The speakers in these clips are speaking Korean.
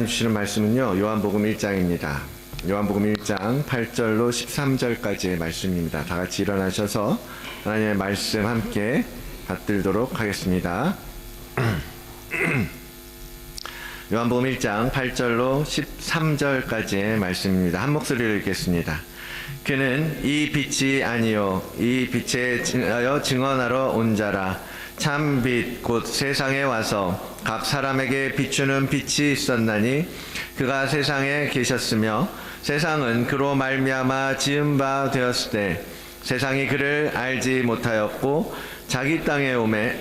주시는 말씀은요, 요한복음 1장입니다. 요한복음 1장 8절로 13절까지의 말씀입니다. 다 같이 일어나셔서 하나님의 말씀 함께 받들도록 하겠습니다. 요한복음 1장 8절로 13절까지의 말씀입니다. 한 목소리로 읽겠습니다. 그는 이 빛이 아니요 이 빛에 증언하러 온 자라. 참 빛 곧 세상에 와서 각 사람에게 비추는 빛이 있었나니 그가 세상에 계셨으며 세상은 그로 말미암아 지은 바 되었을 때 세상이 그를 알지 못하였고 자기 땅에 오매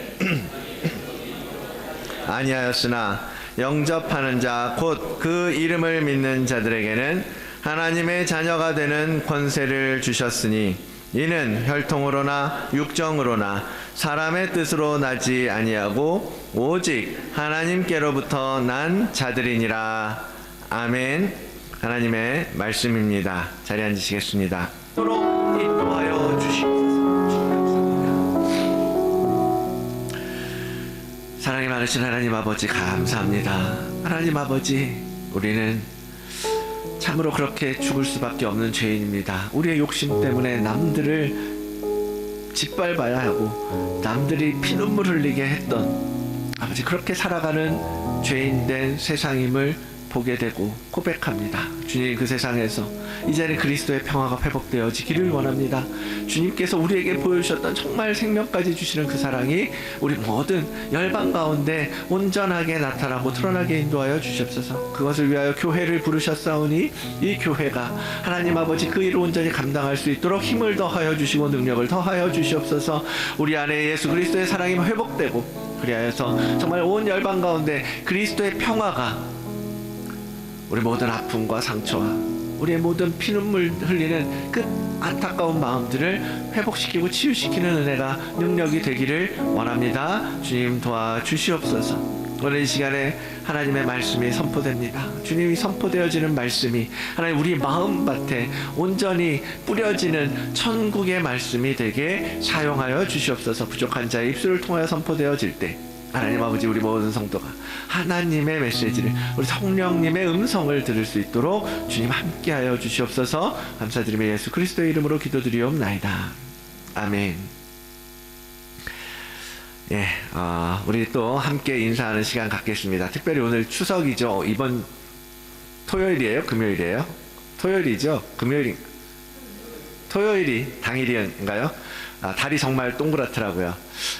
아니하였으나 영접하는 자 곧 그 이름을 믿는 자들에게는 하나님의 자녀가 되는 권세를 주셨으니 이는 혈통으로나 육정으로나 사람의 뜻으로 나지 아니하고 오직 하나님께로부터 난 자들이니라. 아멘. 하나님의 말씀입니다. 자리에 앉으시겠습니다. 서로 인도하여 주시옵소서. 사랑이 많으신 하나님 아버지 감사합니다. 하나님 아버지, 우리는 참으로 그렇게 죽을 수밖에 없는 죄인입니다. 우리의 욕심 때문에 남들을 짓밟아야 하고 남들이 피눈물 흘리게 했던 아버지, 그렇게 살아가는 죄인된 세상임을 보게 되고 고백합니다. 주님, 그 세상에서 이제는 그리스도의 평화가 회복되어지기를 원합니다. 주님께서 우리에게 보여주셨던 정말 생명까지 주시는 그 사랑이 우리 모든 열방 가운데 온전하게 나타나고 드러나게 인도하여 주시옵소서. 그것을 위하여 교회를 부르셨사오니 이 교회가 하나님 아버지 그 일을 온전히 감당할 수 있도록 힘을 더하여 주시고 능력을 더하여 주시옵소서. 우리 안에 예수 그리스도의 사랑이 회복되고 그리하여서 정말 온 열방 가운데 그리스도의 평화가 우리 모든 아픔과 상처와 우리의 모든 피눈물 흘리는 그 안타까운 마음들을 회복시키고 치유시키는 은혜가 능력이 되기를 원합니다. 주님 도와주시옵소서. 오늘 이 시간에 하나님의 말씀이 선포됩니다. 주님이 선포되어지는 말씀이 하나님 우리 마음밭에 온전히 뿌려지는 천국의 말씀이 되게 사용하여 주시옵소서. 부족한 자의 입술을 통하여 선포되어질 때 하나님 아버지, 우리 모든 성도가 하나님의 메시지를, 우리 성령님의 음성을 들을 수 있도록 주님 함께하여 주시옵소서. 감사드리며 예수 그리스도의 이름으로 기도드리옵나이다. 아멘. 예, 우리 또 함께 인사하는 시간 갖겠습니다. 특별히 오늘 추석이죠. 이번 토요일이에요? 금요일이에요? 토요일이죠? 토요일이 당일인가요? 달이 정말 동그랗더라고요.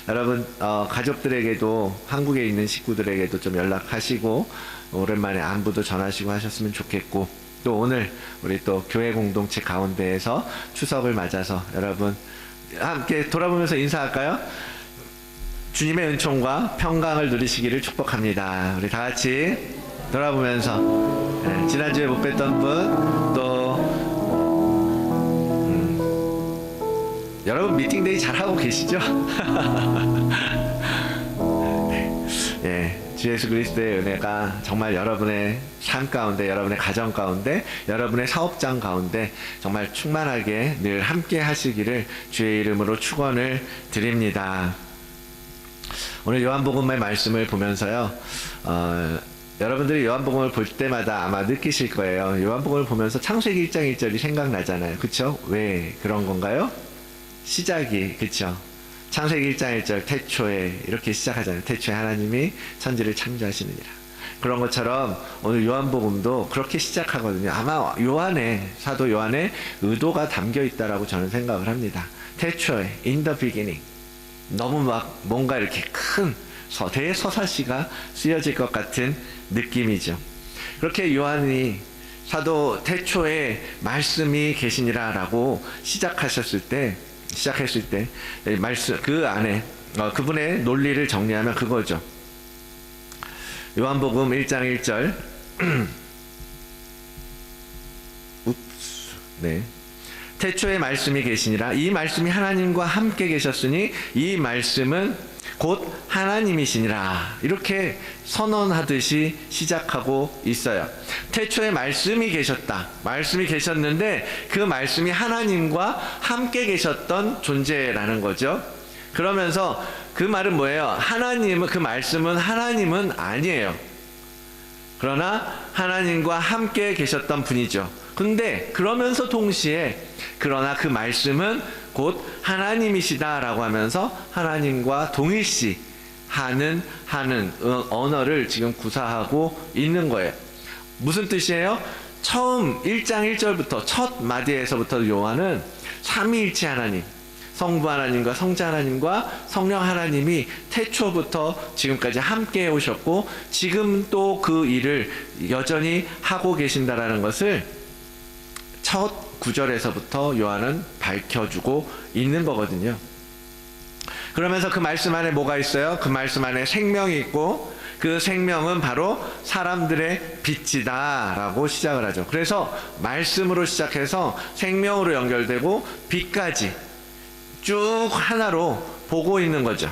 여러분, 가족들에게도, 한국에 있는 식구들에게도 좀 연락하시고 오랜만에 안부도 전하시고 하셨으면 좋겠고, 또 오늘 우리 또 교회 공동체 가운데에서 추석을 맞아서 여러분 함께 돌아보면서 인사할까요? 주님의 은총과 평강을 누리시기를 축복합니다. 우리 다 같이 돌아보면서, 지난주에 못 뵀던 분, 또 여러분 미팅데이 잘하고 계시죠? 네, 주 예수 그리스도의 은혜가 정말 여러분의 삶 가운데, 여러분의 가정 가운데, 여러분의 사업장 가운데 정말 충만하게 늘 함께 하시기를 주의 이름으로 축원을 드립니다. 오늘 요한복음의 말씀을 보면서요, 여러분들이 요한복음을 볼 때마다 아마 느끼실 거예요. 요한복음을 보면서 창세기 1장 1절이 생각나잖아요. 그쵸? 왜 그런 건가요? 시작이, 그쵸? 창세기 1장 1절 태초에 이렇게 시작하잖아요. 태초에 하나님이 천지를 창조하시느니라. 그런 것처럼 오늘 요한복음도 그렇게 시작하거든요. 아마 사도 요한의 의도가 담겨 있다라고 저는 생각을 합니다. 태초에, in the beginning. 너무 막 뭔가 이렇게 큰 대서사시가 쓰여질 것 같은 느낌이죠. 그렇게 요한이 사도 태초에 말씀이 계시니라 라고 시작했을 때 말씀 그 안에 그분의 논리를 정리하면 그거죠. 요한복음 1장 1절 네. 태초에 말씀이 계시니라. 이 말씀이 하나님과 함께 계셨으니 이 말씀은 곧 하나님이시니라. 이렇게 선언하듯이 시작하고 있어요. 태초에 말씀이 계셨다. 말씀이 계셨는데 그 말씀이 하나님과 함께 계셨던 존재라는 거죠. 그러면서 그 말은 뭐예요? 그 말씀은 하나님은 아니에요. 그러나 하나님과 함께 계셨던 분이죠. 근데 그러면서 동시에 그러나 그 말씀은 곧 하나님이시다라고 하면서 하나님과 동일시하는 언어를 지금 구사하고 있는 거예요. 무슨 뜻이에요? 처음 1장 1절부터 첫 마디에서부터 요한은 삼위일체 하나님, 성부 하나님과 성자 하나님과 성령 하나님이 태초부터 지금까지 함께 오셨고 지금 또 그 일을 여전히 하고 계신다라는 것을 첫 구절에서부터 요한은 밝혀주고 있는 거거든요. 그러면서 그 말씀 안에 뭐가 있어요? 그 말씀 안에 생명이 있고 그 생명은 바로 사람들의 빛이다 라고 시작을 하죠. 그래서 말씀으로 시작해서 생명으로 연결되고 빛까지 쭉 하나로 보고 있는 거죠.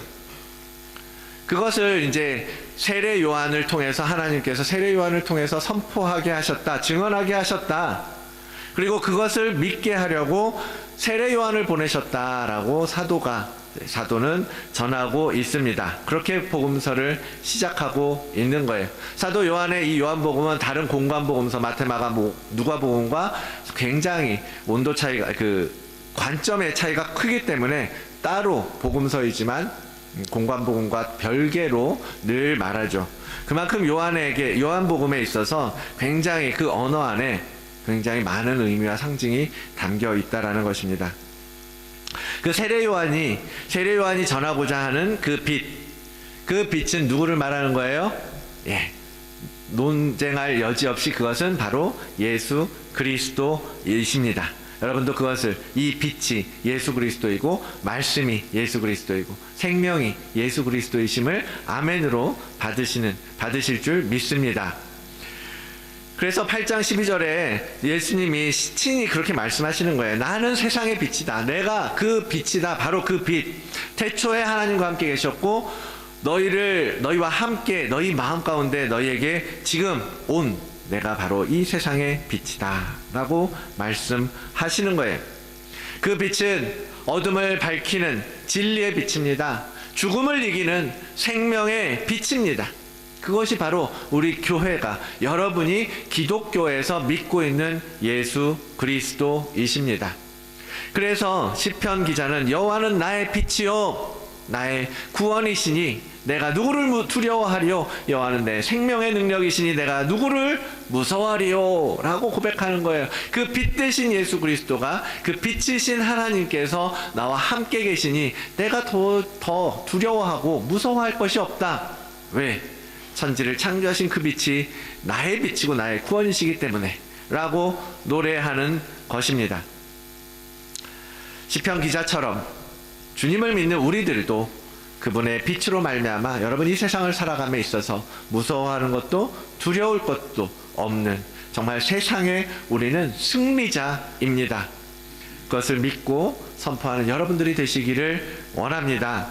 그것을 이제 세례 요한을 통해서 하나님께서 세례 요한을 통해서 선포하게 하셨다, 증언하게 하셨다. 그리고 그것을 믿게 하려고 세례 요한을 보내셨다라고 사도는 전하고 있습니다. 그렇게 복음서를 시작하고 있는 거예요. 사도 요한의 이 요한복음은 다른 공관복음서 마태, 마가, 누가복음과 굉장히 온도 차이가 관점의 차이가 크기 때문에 따로 복음서이지만 공관복음과 별개로 늘 말하죠. 그만큼 요한복음에 있어서 굉장히 그 언어 안에 굉장히 많은 의미와 상징이 담겨 있다라는 것입니다. 그 세례 요한이 전하고자 하는 그 빛은 누구를 말하는 거예요? 논쟁할 여지 없이 그것은 바로 예수 그리스도이십니다. 여러분도 그것을, 이 빛이 예수 그리스도이고 말씀이 예수 그리스도이고 생명이 예수 그리스도이심을 아멘으로 받으실 줄 믿습니다. 그래서 8장 12절에 예수님이 친히 그렇게 말씀하시는 거예요. 나는 세상의 빛이다. 내가 그 빛이다. 바로 그 빛. 태초에 하나님과 함께 계셨고 너희와 함께 너희 마음 가운데 너희에게 지금 온 내가 바로 이 세상의 빛이다 라고 말씀하시는 거예요. 그 빛은 어둠을 밝히는 진리의 빛입니다. 죽음을 이기는 생명의 빛입니다. 그것이 바로 우리 교회가, 여러분이 기독교에서 믿고 있는 예수 그리스도이십니다. 그래서 시편 기자는 여호와는 나의 빛이요 나의 구원이시니 내가 누구를 두려워하리요? 여호와는 내 생명의 능력이시니 내가 누구를 무서워하리요? 라고 고백하는 거예요. 그 빛 대신 예수 그리스도가, 그 빛이신 하나님께서 나와 함께 계시니 내가 더 두려워하고 무서워할 것이 없다. 왜? 천지를 창조하신 그 빛이 나의 빛이고 나의 구원이시기 때문에 라고 노래하는 것입니다. 시편 기자처럼 주님을 믿는 우리들도 그분의 빛으로 말미암아 여러분 이 세상을 살아감에 있어서 무서워하는 것도 두려울 것도 없는 정말 세상에 우리는 승리자입니다. 그것을 믿고 선포하는 여러분들이 되시기를 원합니다.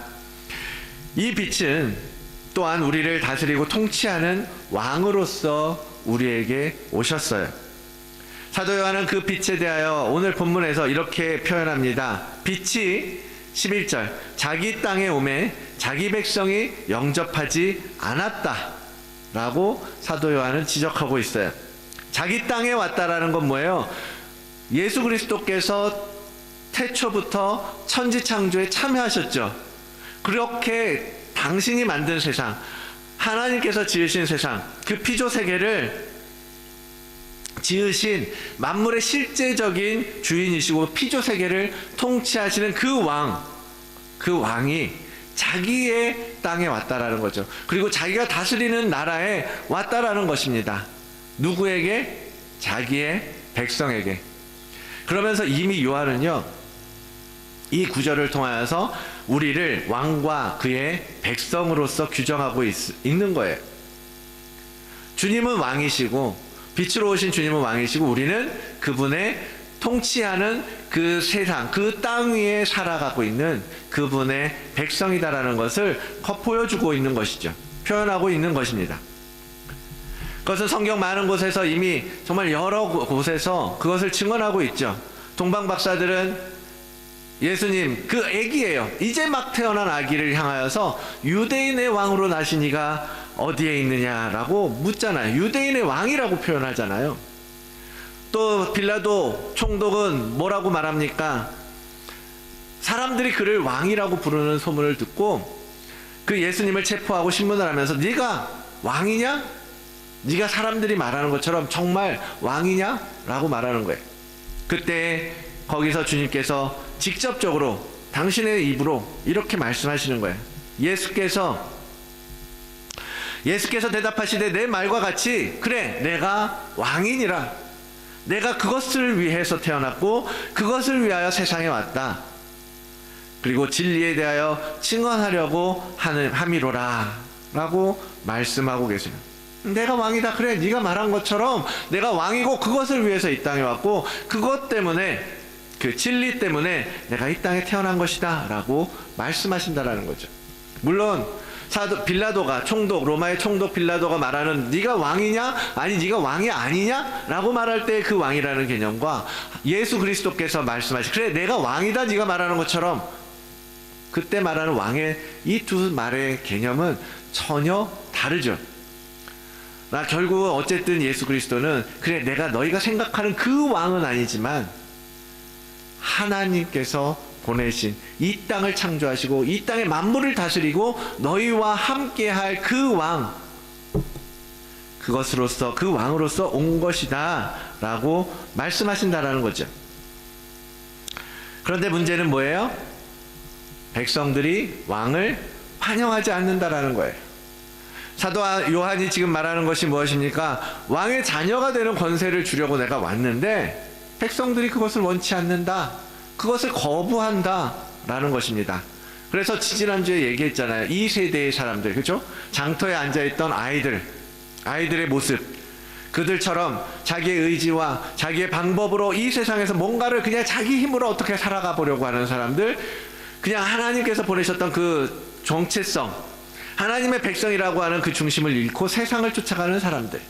이 빛은 또한 우리를 다스리고 통치하는 왕으로서 우리에게 오셨어요. 사도 요한은 그 빛에 대하여 오늘 본문에서 이렇게 표현합니다. 빛이 11절 자기 땅에 오매 자기 백성이 영접하지 않았다 라고 사도 요한은 지적하고 있어요. 자기 땅에 왔다라는 건 뭐예요? 예수 그리스도께서 태초부터 천지창조에 참여하셨죠. 그렇게 당신이 만든 세상, 하나님께서 지으신 세상, 그 피조세계를 지으신 만물의 실제적인 주인이시고 피조세계를 통치하시는 그 왕이 자기의 땅에 왔다라는 거죠. 그리고 자기가 다스리는 나라에 왔다라는 것입니다. 누구에게? 자기의 백성에게. 그러면서 이미 요한은요, 이 구절을 통하여서 우리를 왕과 그의 백성으로서 규정하고 있는 거예요. 주님은 왕이시고 빛으로 오신 주님은 왕이시고 우리는 그분의 통치하는 그 세상, 그 땅 위에 살아가고 있는 그분의 백성이다라는 것을 보여주고 있는 것이죠. 표현하고 있는 것입니다. 그것은 성경 많은 곳에서 이미 정말 여러 곳에서 그것을 증언하고 있죠. 동방 박사들은 예수님 그 아기예요. 이제 막 태어난 아기를 향하여서 유대인의 왕으로 나시니가 어디에 있느냐라고 묻잖아요. 유대인의 왕이라고 표현하잖아요. 또 빌라도 총독은 뭐라고 말합니까? 사람들이 그를 왕이라고 부르는 소문을 듣고 그 예수님을 체포하고 신문을 하면서 네가 왕이냐? 네가 사람들이 말하는 것처럼 정말 왕이냐? 라고 말하는 거예요. 그때 거기서 주님께서 직접적으로 당신의 입으로 이렇게 말씀하시는 거예요. 예수께서 대답하시되 내 말과 같이 그래 내가 왕이니라. 내가 그것을 위해서 태어났고 그것을 위하여 세상에 왔다. 그리고 진리에 대하여 증언하려고 함이로라 라고 말씀하고 계세요. 내가 왕이다. 그래 네가 말한 것처럼 내가 왕이고 그것을 위해서 이 땅에 왔고 그것 때문에 그 진리 때문에 내가 이 땅에 태어난 것이다 라고 말씀하신다라는 거죠. 물론 사도 빌라도가 총독 로마의 총독 빌라도가 말하는 네가 왕이냐 아니 네가 왕이 아니냐 라고 말할 때 그 왕이라는 개념과 예수 그리스도께서 말씀하신 그래 내가 왕이다 네가 말하는 것처럼 그때 말하는 왕의 이 두 말의 개념은 전혀 다르죠. 결국 어쨌든 예수 그리스도는 그래 내가 너희가 생각하는 그 왕은 아니지만 하나님께서 보내신 이 땅을 창조하시고 이 땅의 만물을 다스리고 너희와 함께할 그 왕, 그것으로서 그 왕으로서 온 것이다 라고 말씀하신다라는 거죠. 그런데 문제는 뭐예요? 백성들이 왕을 환영하지 않는다라는 거예요. 사도 요한이 지금 말하는 것이 무엇입니까? 왕의 자녀가 되는 권세를 주려고 내가 왔는데 백성들이 그것을 원치 않는다. 그것을 거부한다 라는 것입니다. 그래서 지지난주에 얘기했잖아요. 이 세대의 사람들, 그렇죠? 장터에 앉아있던 아이들의 모습, 그들처럼 자기의 의지와 자기의 방법으로 이 세상에서 뭔가를 그냥 자기 힘으로 어떻게 살아가 보려고 하는 사람들, 그냥 하나님께서 보내셨던 그 정체성, 하나님의 백성이라고 하는 그 중심을 잃고 세상을 쫓아가는 사람들,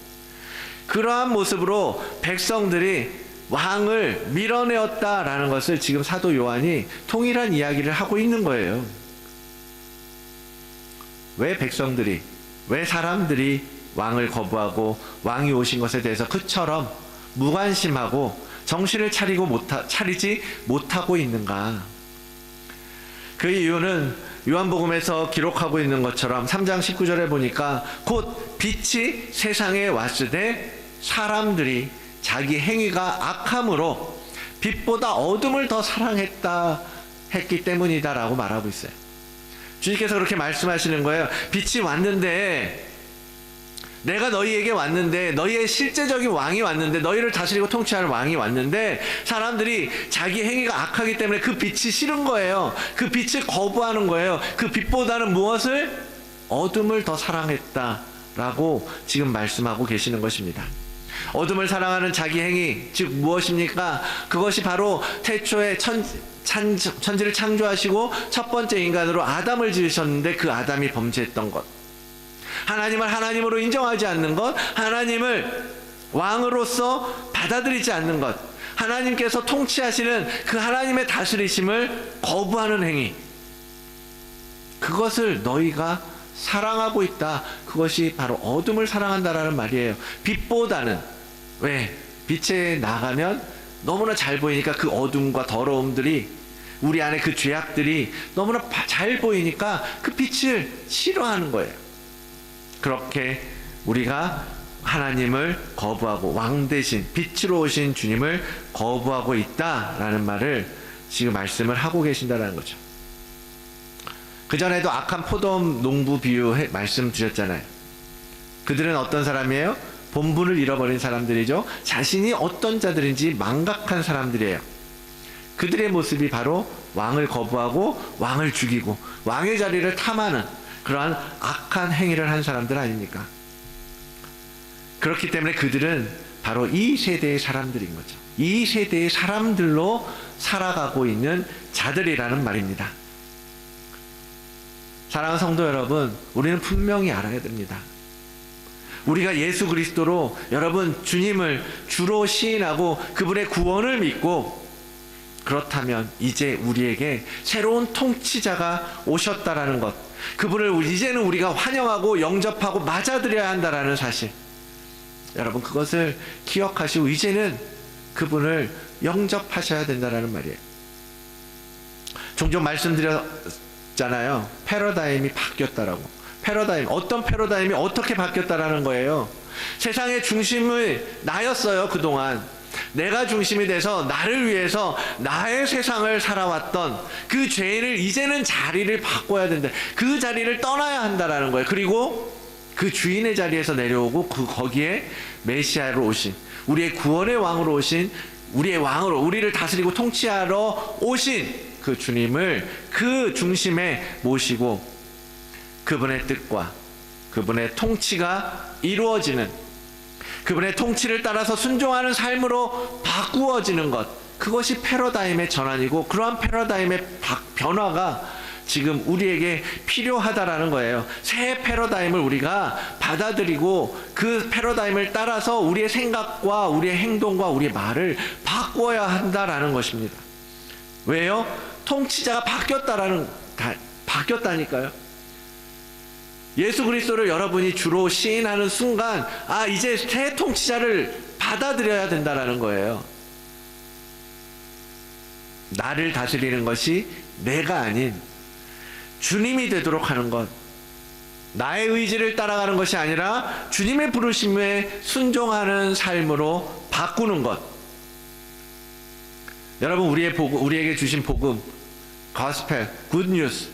그러한 모습으로 백성들이 왕을 밀어내었다라는 것을 지금 사도 요한이 통일한 이야기를 하고 있는 거예요. 왜 백성들이, 왜 사람들이 왕을 거부하고 왕이 오신 것에 대해서 그처럼 무관심하고 정신을 차리지 못하고 있는가? 그 이유는 요한복음에서 기록하고 있는 것처럼 3장 19절에 보니까 곧 빛이 세상에 왔으되 사람들이 자기 행위가 악함으로 빛보다 어둠을 더 사랑했기 때문이다 라고 말하고 있어요. 주님께서 그렇게 말씀하시는 거예요. 빛이 왔는데, 내가 너희에게 왔는데, 너희의 실제적인 왕이 왔는데, 너희를 다스리고 통치할 왕이 왔는데 사람들이 자기 행위가 악하기 때문에 그 빛이 싫은 거예요. 그 빛을 거부하는 거예요. 그 빛보다는 무엇을? 어둠을 더 사랑했다라고 지금 말씀하고 계시는 것입니다. 어둠을 사랑하는 자기 행위, 즉 무엇입니까? 그것이 바로 태초에 천지를 창조하시고 첫 번째 인간으로 아담을 지으셨는데 그 아담이 범죄했던 것, 하나님을 하나님으로 인정하지 않는 것, 하나님을 왕으로서 받아들이지 않는 것, 하나님께서 통치하시는 그 하나님의 다스리심을 거부하는 행위, 그것을 너희가 사랑하고 있다. 그것이 바로 어둠을 사랑한다라는 말이에요. 빛보다는, 왜? 빛에 나가면 너무나 잘 보이니까 그 어둠과 더러움들이, 우리 안에 그 죄악들이 너무나 잘 보이니까 그 빛을 싫어하는 거예요. 그렇게 우리가 하나님을 거부하고 왕 대신 빛으로 오신 주님을 거부하고 있다라는 말을 지금 말씀을 하고 계신다는 거죠. 그전에도 악한 포도원 농부 비유 말씀 주셨잖아요. 그들은 어떤 사람이에요? 본분을 잃어버린 사람들이죠. 자신이 어떤 자들인지 망각한 사람들이에요. 그들의 모습이 바로 왕을 거부하고 왕을 죽이고 왕의 자리를 탐하는 그러한 악한 행위를 한 사람들 아닙니까? 그렇기 때문에 그들은 바로 이 세대의 사람들인 거죠. 이 세대의 사람들로 살아가고 있는 자들이라는 말입니다. 사랑하는 성도 여러분, 우리는 분명히 알아야 됩니다. 우리가 예수 그리스도로 여러분 주님을 주로 시인하고 그분의 구원을 믿고, 그렇다면 이제 우리에게 새로운 통치자가 오셨다라는 것, 그분을 이제는 우리가 환영하고 영접하고 맞아들여야 한다라는 사실. 여러분, 그것을 기억하시고 이제는 그분을 영접하셔야 된다라는 말이에요. 종종 말씀드렸잖아요. 패러다임이 바뀌었다라고. 패러다임, 어떤 패러다임이 어떻게 바뀌었다라는 거예요. 세상의 중심을 나였어요. 그동안 내가 중심이 돼서 나를 위해서 나의 세상을 살아왔던 그 죄인을 이제는 자리를 바꿔야 된다. 그 자리를 떠나야 한다라는 거예요. 그리고 그 주인의 자리에서 내려오고 거기에 메시아로 오신, 우리의 구원의 왕으로 오신, 우리의 왕으로 우리를 다스리고 통치하러 오신 그 주님을 그 중심에 모시고 그분의 뜻과 그분의 통치가 이루어지는, 그분의 통치를 따라서 순종하는 삶으로 바꾸어지는 것, 그것이 패러다임의 전환이고, 그러한 패러다임의 변화가 지금 우리에게 필요하다라는 거예요. 새 패러다임을 우리가 받아들이고 그 패러다임을 따라서 우리의 생각과 우리의 행동과 우리의 말을 바꿔야 한다라는 것입니다. 왜요? 통치자가 바뀌었다니까요. 예수 그리스도를 여러분이 주로 시인하는 순간, 이제 새 통치자를 받아들여야 된다라는 거예요. 나를 다스리는 것이 내가 아닌 주님이 되도록 하는 것, 나의 의지를 따라가는 것이 아니라 주님의 부르심에 순종하는 삶으로 바꾸는 것. 여러분, 우리에게 주신 복음, 가스펠, 굿뉴스,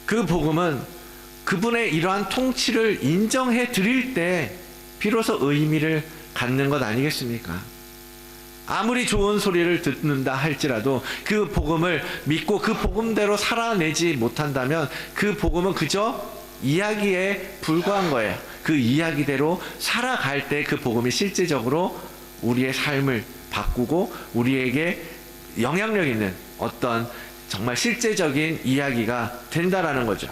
그 복음은 그분의 이러한 통치를 인정해 드릴 때 비로소 의미를 갖는 것 아니겠습니까? 아무리 좋은 소리를 듣는다 할지라도 그 복음을 믿고 그 복음대로 살아내지 못한다면 그 복음은 그저 이야기에 불과한 거예요. 그 이야기대로 살아갈 때 그 복음이 실제적으로 우리의 삶을 바꾸고 우리에게 영향력 있는 어떤 정말 실제적인 이야기가 된다라는 거죠.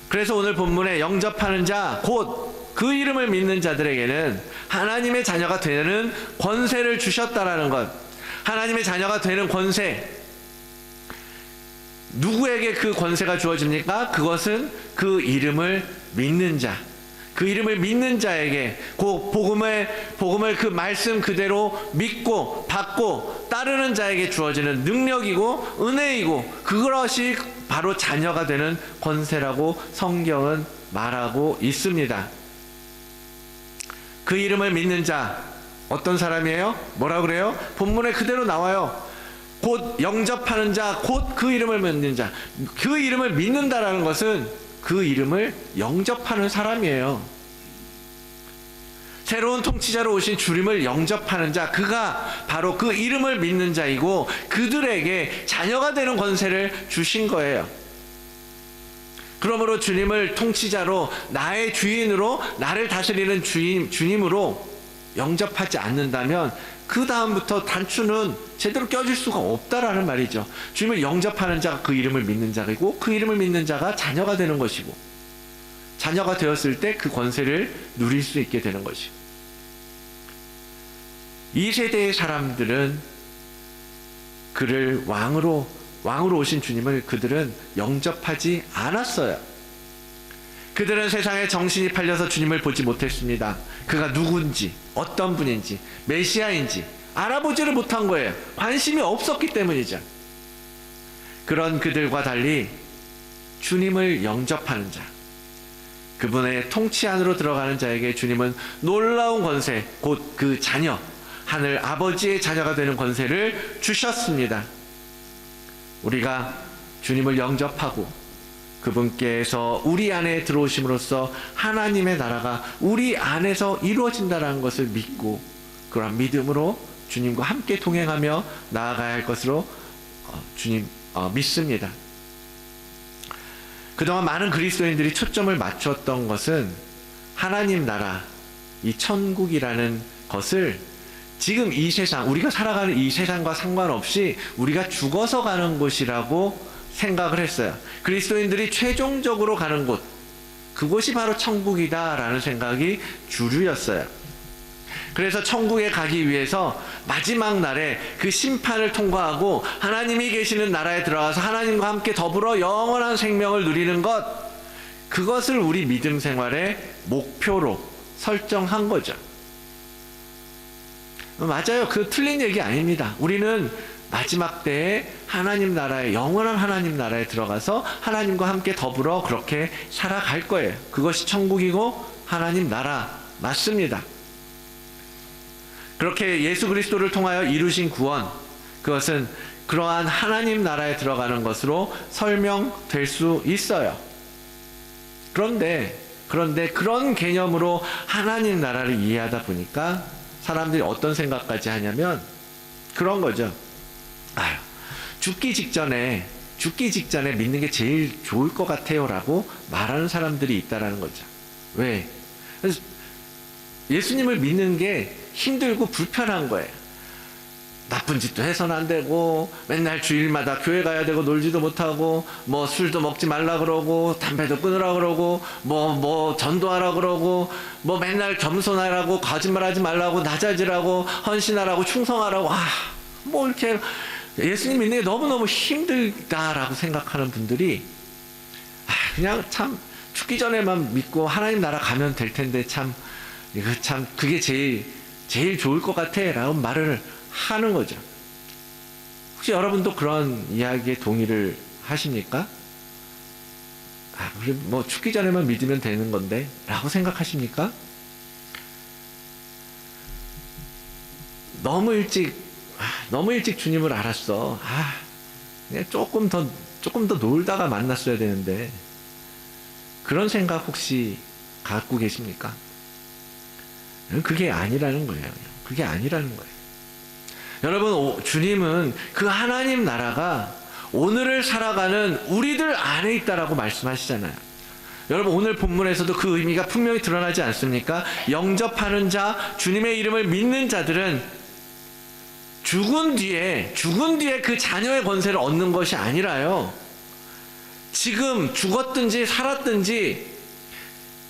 그래서 오늘 본문에 영접하는 자, 곧 그 이름을 믿는 자들에게는 하나님의 자녀가 되는 권세를 주셨다라는 것. 하나님의 자녀가 되는 권세. 누구에게 그 권세가 주어집니까? 그것은 그 이름을 믿는 자. 그 이름을 믿는 자에게 그 복음을 그 말씀 그대로 믿고 받고 따르는 자에게 주어지는 능력이고 은혜이고, 그것이 바로 자녀가 되는 권세라고 성경은 말하고 있습니다. 그 이름을 믿는 자, 어떤 사람이에요? 뭐라 그래요? 본문에 그대로 나와요. 곧 영접하는 자, 곧 그 이름을 믿는 자. 그 이름을 믿는다라는 것은 그 이름을 영접하는 사람이에요. 새로운 통치자로 오신 주님을 영접하는 자, 그가 바로 그 이름을 믿는 자이고 그들에게 자녀가 되는 권세를 주신 거예요. 그러므로 주님을 통치자로, 나의 주인으로, 나를 다스리는 주님으로 영접하지 않는다면 그 다음부터 단추는 제대로 껴질 수가 없다라는 말이죠. 주님을 영접하는 자가 그 이름을 믿는 자이고 그 이름을 믿는 자가 자녀가 되는 것이고, 자녀가 되었을 때 그 권세를 누릴 수 있게 되는 것이고, 이 세대의 사람들은 그를 왕으로 오신 주님을 그들은 영접하지 않았어요. 그들은 세상에 정신이 팔려서 주님을 보지 못했습니다. 그가 누군지, 어떤 분인지, 메시아인지 알아보지를 못한 거예요. 관심이 없었기 때문이죠. 그런 그들과 달리 주님을 영접하는 자, 그분의 통치 안으로 들어가는 자에게 주님은 놀라운 권세, 곧 그 자녀, 하늘 아버지의 자녀가 되는 권세를 주셨습니다. 우리가 주님을 영접하고 그분께서 우리 안에 들어오심으로써 하나님의 나라가 우리 안에서 이루어진다는 것을 믿고, 그러한 믿음으로 주님과 함께 동행하며 나아가야 할 것으로 믿습니다. 그동안 많은 그리스도인들이 초점을 맞췄던 것은 하나님 나라, 이 천국이라는 것을 지금 이 세상, 우리가 살아가는 이 세상과 상관없이 우리가 죽어서 가는 곳이라고 생각을 했어요. 그리스도인들이 최종적으로 가는 곳, 그곳이 바로 천국이다라는 생각이 주류였어요. 그래서 천국에 가기 위해서 마지막 날에 그 심판을 통과하고 하나님이 계시는 나라에 들어가서 하나님과 함께 더불어 영원한 생명을 누리는 것, 그것을 우리 믿음 생활의 목표로 설정한 거죠. 맞아요. 그 틀린 얘기 아닙니다. 우리는 마지막 때에 하나님 나라에, 영원한 하나님 나라에 들어가서 하나님과 함께 더불어 그렇게 살아갈 거예요. 그것이 천국이고 하나님 나라 맞습니다. 그렇게 예수 그리스도를 통하여 이루신 구원, 그것은 그러한 하나님 나라에 들어가는 것으로 설명될 수 있어요. 그런데 그런 개념으로 하나님 나라를 이해하다 보니까 사람들이 어떤 생각까지 하냐면 그런 거죠. 아유, 죽기 직전에 믿는 게 제일 좋을 것 같아요 라고 말하는 사람들이 있다라는 거죠. 왜? 그래서 예수님을 믿는 게 힘들고 불편한 거예요. 나쁜 짓도 해서는 안 되고, 맨날 주일마다 교회 가야 되고, 놀지도 못하고, 뭐 술도 먹지 말라 그러고, 담배도 끊으라 그러고, 뭐 전도하라 그러고, 뭐 맨날 겸손하라고, 거짓말하지 말라고, 낮아지라고, 헌신하라고, 충성하라고, 뭐 이렇게 예수님 믿는 게 너무너무 힘들다라고 생각하는 분들이, 그냥 참 죽기 전에만 믿고 하나님 나라 가면 될 텐데 그게 제일 좋을 것 같아 라고 말을 하는 거죠. 혹시 여러분도 그런 이야기에 동의를 하십니까? 우리 뭐 죽기 전에만 믿으면 되는 건데 라고 생각하십니까? 너무 일찍 주님을 알았어. 그냥 조금 더 놀다가 만났어야 되는데, 그런 생각 혹시 갖고 계십니까? 그게 아니라는 거예요. 그게 아니라는 거예요. 여러분, 주님은 그 하나님 나라가 오늘을 살아가는 우리들 안에 있다라고 말씀하시잖아요. 여러분, 오늘 본문에서도 그 의미가 분명히 드러나지 않습니까? 영접하는 자, 주님의 이름을 믿는 자들은 죽은 뒤에 그 자녀의 권세를 얻는 것이 아니라요, 지금 죽었든지 살았든지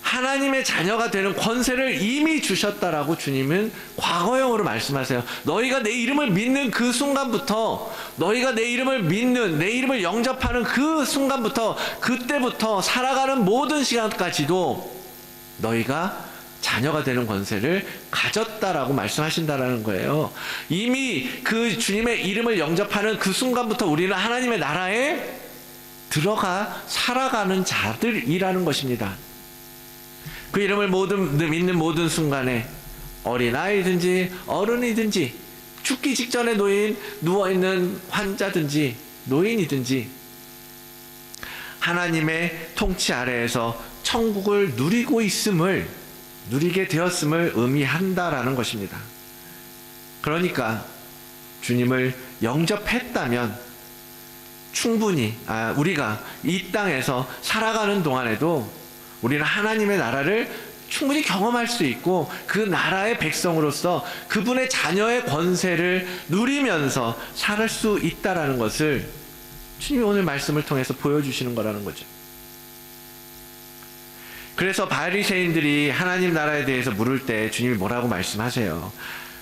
하나님의 자녀가 되는 권세를 이미 주셨다라고 주님은 과거형으로 말씀하세요. 너희가 내 이름을 믿는 그 순간부터, 너희가 내 이름을 믿는, 내 이름을 영접하는 그 순간부터, 그때부터 살아가는 모든 시간까지도 너희가 자녀가 되는 권세를 가졌다라고 말씀하신다라는 거예요. 이미 그 주님의 이름을 영접하는 그 순간부터 우리는 하나님의 나라에 들어가 살아가는 자들이라는 것입니다. 그 이름을 믿는 모든 순간에 어린아이든지 어른이든지, 죽기 직전에 누워있는 환자든지 노인이든지 하나님의 통치 아래에서 천국을 누리게 되었음을 의미한다라는 것입니다. 그러니까 주님을 영접했다면 충분히 우리가 이 땅에서 살아가는 동안에도 우리는 하나님의 나라를 충분히 경험할 수 있고, 그 나라의 백성으로서 그분의 자녀의 권세를 누리면서 살 수 있다라는 것을 주님이 오늘 말씀을 통해서 보여주시는 거라는 거죠. 그래서 바리새인들이 하나님 나라에 대해서 물을 때 주님이 뭐라고 말씀하세요?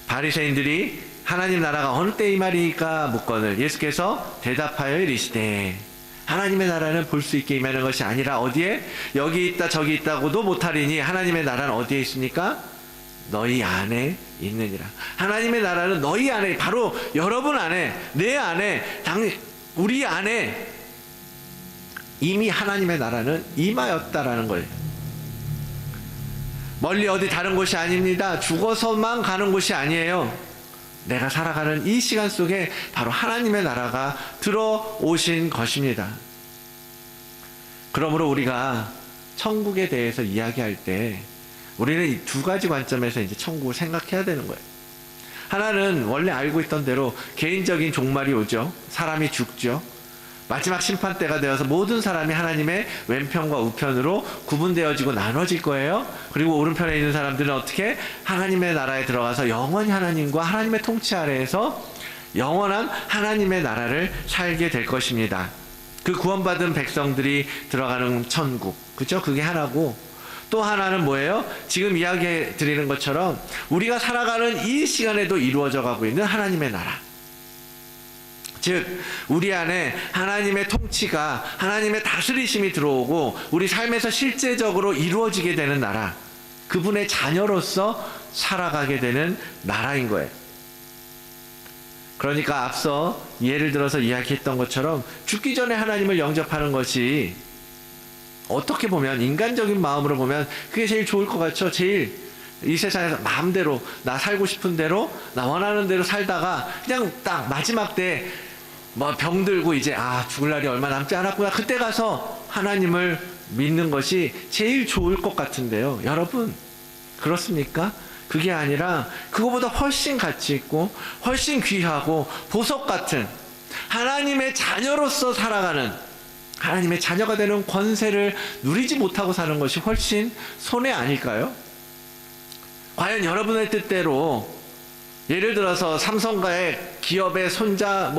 바리새인들이 하나님 나라가 어느 때 임하리까 묻거늘 예수께서 대답하여 이르시되, 하나님의 나라는 볼 수 있게 임하는 것이 아니라 어디에? 여기 있다 저기 있다고도 못하리니 하나님의 나라는 어디에 있습니까? 너희 안에 있느니라. 하나님의 나라는 너희 안에, 바로 여러분 안에, 내 안에, 우리 안에 이미 하나님의 나라는 임하였다라는 거예요. 멀리 어디 다른 곳이 아닙니다. 죽어서만 가는 곳이 아니에요. 내가 살아가는 이 시간 속에 바로 하나님의 나라가 들어오신 것입니다. 그러므로 우리가 천국에 대해서 이야기할 때 우리는 이 두 가지 관점에서 이제 천국을 생각해야 되는 거예요. 하나는 원래 알고 있던 대로 개인적인 종말이 오죠. 사람이 죽죠. 마지막 심판 때가 되어서 모든 사람이 하나님의 왼편과 우편으로 구분되어지고 나눠질 거예요. 그리고 오른편에 있는 사람들은 어떻게? 하나님의 나라에 들어가서 영원히 하나님과 하나님의 통치 아래에서 영원한 하나님의 나라를 살게 될 것입니다. 그 구원받은 백성들이 들어가는 천국, 그죠? 그게 하나고, 또 하나는 뭐예요? 지금 이야기해 드리는 것처럼 우리가 살아가는 이 시간에도 이루어져 가고 있는 하나님의 나라. 즉 우리 안에 하나님의 통치가, 하나님의 다스리심이 들어오고 우리 삶에서 실제적으로 이루어지게 되는 나라, 그분의 자녀로서 살아가게 되는 나라인 거예요. 그러니까 앞서 예를 들어서 이야기했던 것처럼 죽기 전에 하나님을 영접하는 것이 어떻게 보면, 인간적인 마음으로 보면 그게 제일 좋을 것 같죠. 제일 이 세상에서 마음대로 나 살고 싶은 대로, 나 원하는 대로 살다가 그냥 딱 마지막 때 뭐 병들고 이제 죽을 날이 얼마 남지 않았구나, 그때 가서 하나님을 믿는 것이 제일 좋을 것 같은데요. 여러분, 그렇습니까? 그게 아니라 그거보다 훨씬 가치 있고 훨씬 귀하고 보석 같은 하나님의 자녀로서 살아가는, 하나님의 자녀가 되는 권세를 누리지 못하고 사는 것이 훨씬 손해 아닐까요? 과연 여러분의 뜻대로, 예를 들어서 삼성가의 기업의 손자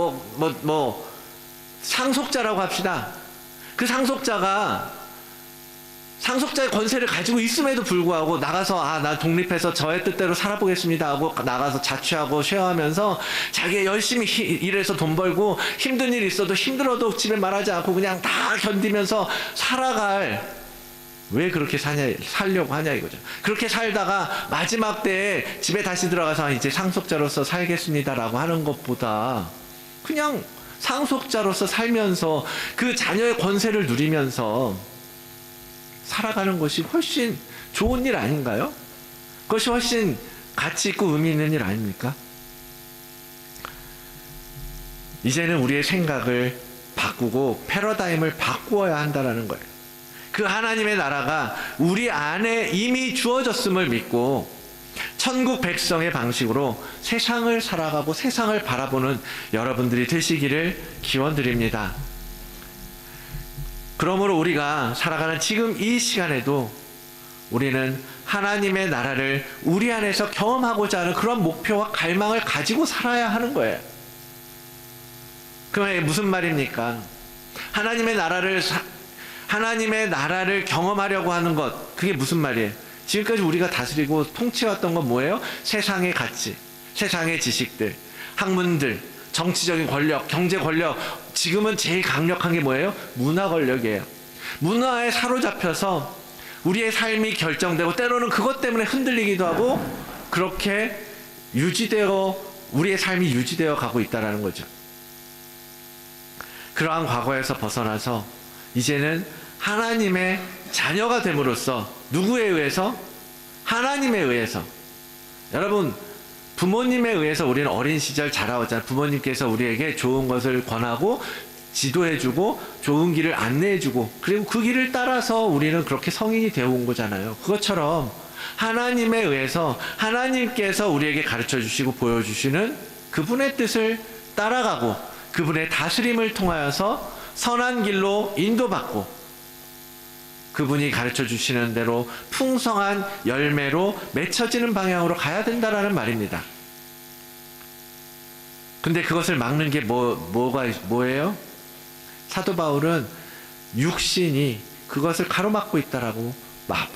상속자라고 합시다. 그 상속자의 권세를 가지고 있음에도 불구하고 나가서 나 독립해서 저의 뜻대로 살아보겠습니다 하고 나가서 자취하고 쉐어하면서 자기 열심히 일해서 돈 벌고 힘든 일 있어도 힘들어도 집에 말하지 않고 그냥 다 견디면서 살아갈, 왜 그렇게 살려고 하냐 이거죠. 그렇게 살다가 마지막 때에 집에 다시 들어가서 이제 상속자로서 살겠습니다라고 하는 것보다 그냥 상속자로서 살면서 그 자녀의 권세를 누리면서 살아가는 것이 훨씬 좋은 일 아닌가요? 그것이 훨씬 가치 있고 의미 있는 일 아닙니까? 이제는 우리의 생각을 바꾸고 패러다임을 바꾸어야 한다는 거예요. 그 하나님의 나라가 우리 안에 이미 주어졌음을 믿고 천국 백성의 방식으로 세상을 살아가고 세상을 바라보는 여러분들이 되시기를 기원드립니다. 그러므로 우리가 살아가는 지금 이 시간에도 우리는 하나님의 나라를 우리 안에서 경험하고자 하는 그런 목표와 갈망을 가지고 살아야 하는 거예요. 그 말이 무슨 말입니까? 하나님의 나라를 경험하려고 하는 것, 그게 무슨 말이에요? 지금까지 우리가 다스리고 통치해왔던 건 뭐예요? 세상의 가치, 세상의 지식들, 학문들, 정치적인 권력, 경제 권력, 지금은 제일 강력한 게 뭐예요? 문화 권력이에요. 문화에 사로잡혀서 우리의 삶이 결정되고 때로는 그것 때문에 흔들리기도 하고 그렇게 우리의 삶이 유지되어 가고 있다는 거죠. 그러한 과거에서 벗어나서 이제는 하나님의 자녀가 됨으로써 누구에 의해서? 하나님에 의해서. 여러분, 부모님에 의해서 우리는 어린 시절 자라왔잖아요. 부모님께서 우리에게 좋은 것을 권하고 지도해주고 좋은 길을 안내해주고 그리고 그 길을 따라서 우리는 그렇게 성인이 되어 온 거잖아요. 그것처럼 하나님에 의해서 하나님께서 우리에게 가르쳐주시고 보여주시는 그분의 뜻을 따라가고 그분의 다스림을 통하여서 선한 길로 인도받고 그분이 가르쳐 주시는 대로 풍성한 열매로 맺혀지는 방향으로 가야 된다라는 말입니다. 근데 그것을 막는 게 뭐예요? 사도 바울은 육신이 그것을 가로막고 있다라고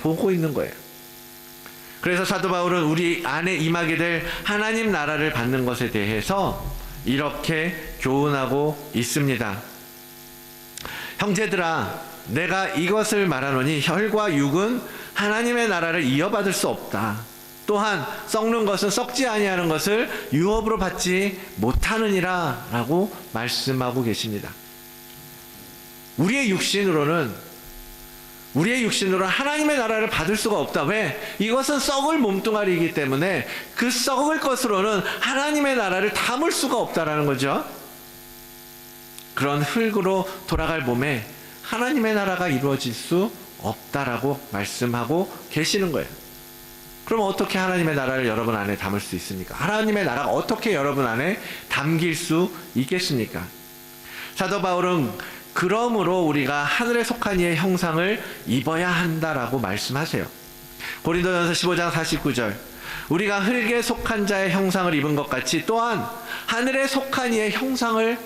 보고 있는 거예요. 그래서 사도 바울은 우리 안에 임하게 될 하나님 나라를 받는 것에 대해서 이렇게 교훈하고 있습니다. 형제들아, 내가 이것을 말하노니 혈과 육은 하나님의 나라를 이어받을 수 없다. 또한 썩는 것은 썩지 아니하는 것을 유업으로 받지 못하느니라 라고 말씀하고 계십니다. 우리의 육신으로는 하나님의 나라를 받을 수가 없다. 왜? 이것은 썩을 몸뚱아리이기 때문에 그 썩을 것으로는 하나님의 나라를 담을 수가 없다라는 거죠. 그런 흙으로 돌아갈 몸에 하나님의 나라가 이루어질 수 없다라고 말씀하고 계시는 거예요. 그럼 어떻게 하나님의 나라를 여러분 안에 담을 수 있습니까? 하나님의 나라가 어떻게 여러분 안에 담길 수 있겠습니까? 사도 바울은 그러므로 우리가 하늘에 속한 이의 형상을 입어야 한다라고 말씀하세요. 고린도전서 15장 49절, 우리가 흙에 속한 자의 형상을 입은 것 같이 또한 하늘에 속한 이의 형상을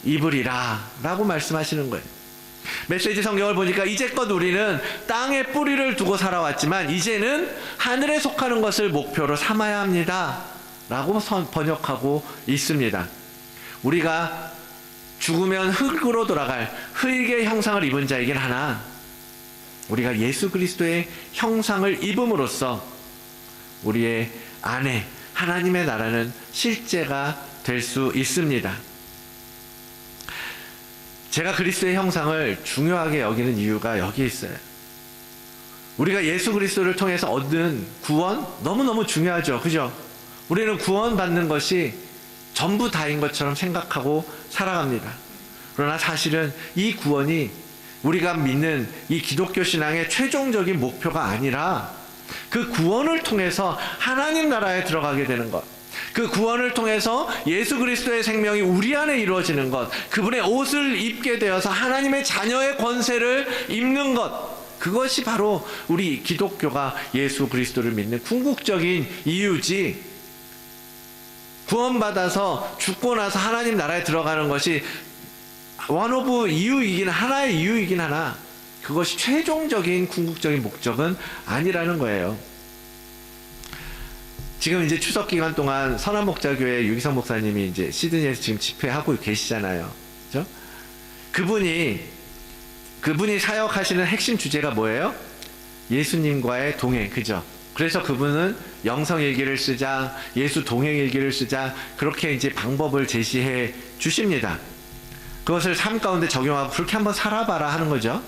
입으리라 라고 말씀하시는 거예요. 메시지 성경을 보니까 이제껏 우리는 땅에 뿌리를 두고 살아왔지만 이제는 하늘에 속하는 것을 목표로 삼아야 합니다 라고 번역하고 있습니다. 우리가 죽으면 흙으로 돌아갈 흙의 형상을 입은 자이긴 하나 우리가 예수 그리스도의 형상을 입음으로써 우리의 안에 하나님의 나라는 실제가 될 수 있습니다. 제가 그리스도의 형상을 중요하게 여기는 이유가 여기에 있어요. 우리가 예수 그리스도를 통해서 얻은 구원 너무너무 중요하죠. 그죠? 우리는 구원받는 것이 전부 다인 것처럼 생각하고 살아갑니다. 그러나 사실은 이 구원이 우리가 믿는 이 기독교 신앙의 최종적인 목표가 아니라 그 구원을 통해서 하나님 나라에 들어가게 되는 것, 그 구원을 통해서 예수 그리스도의 생명이 우리 안에 이루어지는 것, 그분의 옷을 입게 되어서 하나님의 자녀의 권세를 입는 것, 그것이 바로 우리 기독교가 예수 그리스도를 믿는 궁극적인 이유지, 구원받아서 죽고 나서 하나님 나라에 들어가는 것이 원 오브 이유이긴 하나의 이유이긴 하나 그것이 최종적인 궁극적인 목적은 아니라는 거예요. 지금 이제 추석 기간 동안 선한목자교회 유기성 목사님이 이제 시드니에서 지금 집회하고 계시잖아요. 그죠? 그분이 사역하시는 핵심 주제가 뭐예요? 예수님과의 동행, 그죠? 그래서 그분은 영성 일기를 쓰자, 예수 동행 일기를 쓰자, 그렇게 이제 방법을 제시해 주십니다. 그것을 삶 가운데 적용하고 그렇게 한번 살아봐라 하는 거죠.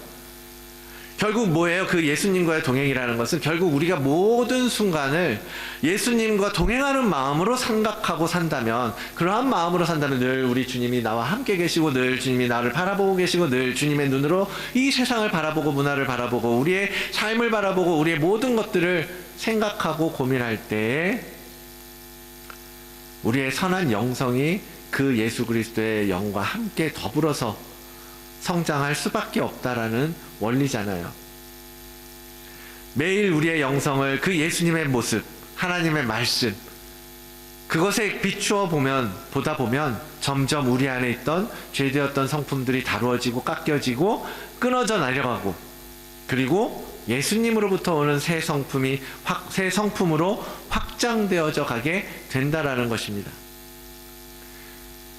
결국 뭐예요? 그 예수님과의 동행이라는 것은 결국 우리가 모든 순간을 예수님과 동행하는 마음으로 생각하고 산다면, 그러한 마음으로 산다면 늘 우리 주님이 나와 함께 계시고 늘 주님이 나를 바라보고 계시고 늘 주님의 눈으로 이 세상을 바라보고 문화를 바라보고 우리의 삶을 바라보고 우리의 모든 것들을 생각하고 고민할 때 우리의 선한 영성이 그 예수 그리스도의 영과 함께 더불어서 성장할 수밖에 없다라는 원리잖아요. 매일 우리의 영성을 그 예수님의 모습, 하나님의 말씀, 그것에 비추어 보다 보면 점점 우리 안에 있던 죄되었던 성품들이 다루어지고 깎여지고 끊어져 나려가고, 그리고 예수님으로부터 오는 새 성품으로 확장되어져 가게 된다라는 것입니다.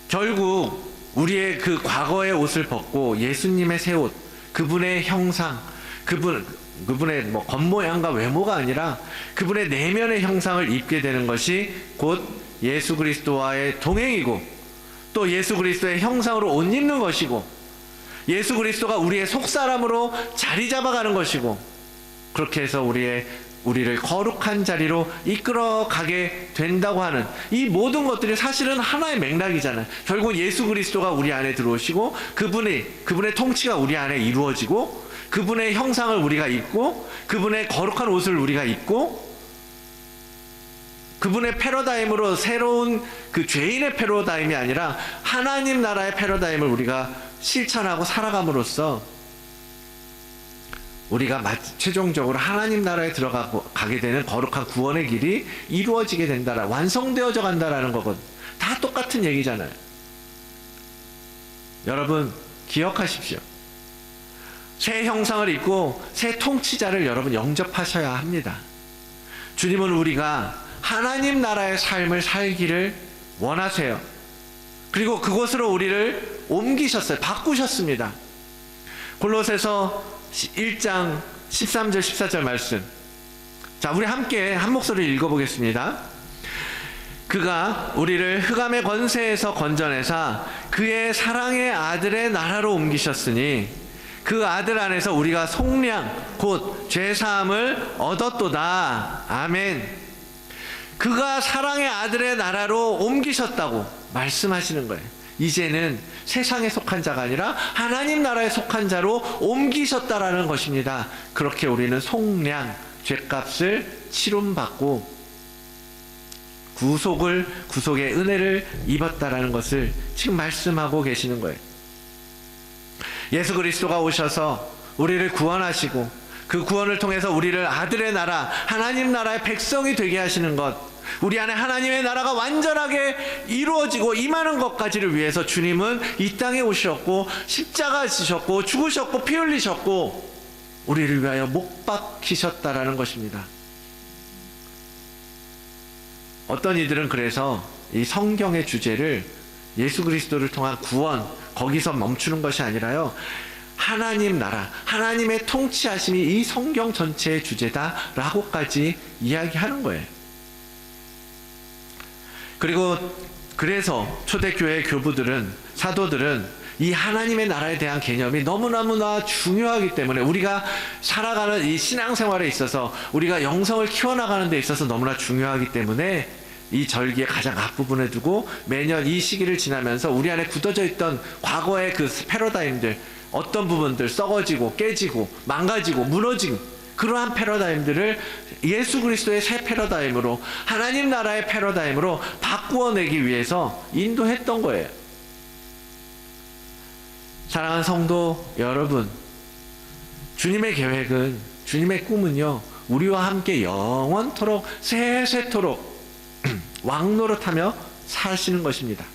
결국 우리의 그 과거의 옷을 벗고 예수님의 새 옷, 그분의 형상, 그분의 뭐 겉모양과 외모가 아니라 그분의 내면의 형상을 입게 되는 것이 곧 예수 그리스도와의 동행이고, 또 예수 그리스도의 형상으로 옷 입는 것이고, 예수 그리스도가 우리의 속사람으로 자리 잡아가는 것이고, 그렇게 해서 우리를 거룩한 자리로 이끌어 가게 된다고 하는 이 모든 것들이 사실은 하나의 맥락이잖아요. 결국 예수 그리스도가 우리 안에 들어오시고 그분의 통치가 우리 안에 이루어지고 그분의 형상을 우리가 입고 그분의 거룩한 옷을 우리가 입고 그분의 패러다임으로 새로운 그 죄인의 패러다임이 아니라 하나님 나라의 패러다임을 우리가 실천하고 살아감으로써 우리가 최종적으로 하나님 나라에 들어가게 되는 거룩한 구원의 길이 이루어지게 된다라, 완성되어져 간다라는 거거든. 다 똑같은 얘기잖아요. 여러분 기억하십시오. 새 형상을 입고 새 통치자를 여러분 영접하셔야 합니다. 주님은 우리가 하나님 나라의 삶을 살기를 원하세요. 그리고 그곳으로 우리를 옮기셨어요. 바꾸셨습니다. 골로새서 1장 13절 14절 말씀, 자 우리 함께 한 목소리 읽어보겠습니다. 그가 우리를 흑암의 권세에서 건져내사 그의 사랑의 아들의 나라로 옮기셨으니 그 아들 안에서 우리가 속량 곧 죄사함을 얻었도다. 아멘. 그가 사랑의 아들의 나라로 옮기셨다고 말씀하시는 거예요. 이제는 세상에 속한 자가 아니라 하나님 나라에 속한 자로 옮기셨다라는 것입니다. 그렇게 우리는 속량, 죄값을 치름받고 구속의 은혜를 입었다라는 것을 지금 말씀하고 계시는 거예요. 예수 그리스도가 오셔서 우리를 구원하시고 그 구원을 통해서 우리를 아들의 나라, 하나님 나라의 백성이 되게 하시는 것, 우리 안에 하나님의 나라가 완전하게 이루어지고 임하는 것까지를 위해서 주님은 이 땅에 오셨고 십자가 지셨고 죽으셨고 피 흘리셨고 우리를 위하여 못 박히셨다라는 것입니다. 어떤 이들은 그래서 이 성경의 주제를 예수 그리스도를 통한 구원 거기서 멈추는 것이 아니라요, 하나님 나라, 하나님의 통치하심이 이 성경 전체의 주제다라고까지 이야기하는 거예요. 그리고 그래서 초대교회 교부들은, 사도들은 이 하나님의 나라에 대한 개념이 너무너무나 중요하기 때문에, 우리가 살아가는 이 신앙생활에 있어서, 우리가 영성을 키워나가는 데 있어서 너무나 중요하기 때문에 이 절기의 가장 앞부분에 두고 매년 이 시기를 지나면서 우리 안에 굳어져 있던 과거의 그 패러다임들, 어떤 부분들 썩어지고 깨지고 망가지고 무너진 그러한 패러다임들을 예수 그리스도의 새 패러다임으로, 하나님 나라의 패러다임으로 바꾸어내기 위해서 인도했던 거예요. 사랑하는 성도 여러분, 주님의 계획은, 주님의 꿈은요, 우리와 함께 영원토록 세세토록 왕노릇하며 사시는 것입니다.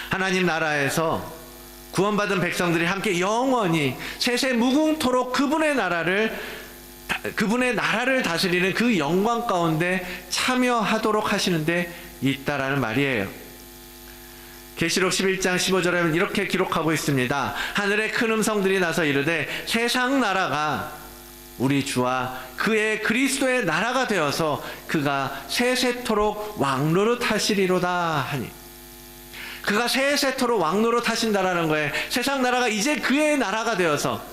하나님 나라에서 구원받은 백성들이 함께 영원히 세세 무궁토록 그분의 나라를 다스리는 그 영광 가운데 참여하도록 하시는데 있다라는 말이에요. 계시록 11장 15절에 이렇게 기록하고 있습니다. 하늘의 큰 음성들이 나서 이르되 세상 나라가 우리 주와 그의 그리스도의 나라가 되어서 그가 세세토록 왕노릇 하시리로다 하니, 그가 세세토록 왕노릇 하신다라는 거예요. 세상 나라가 이제 그의 나라가 되어서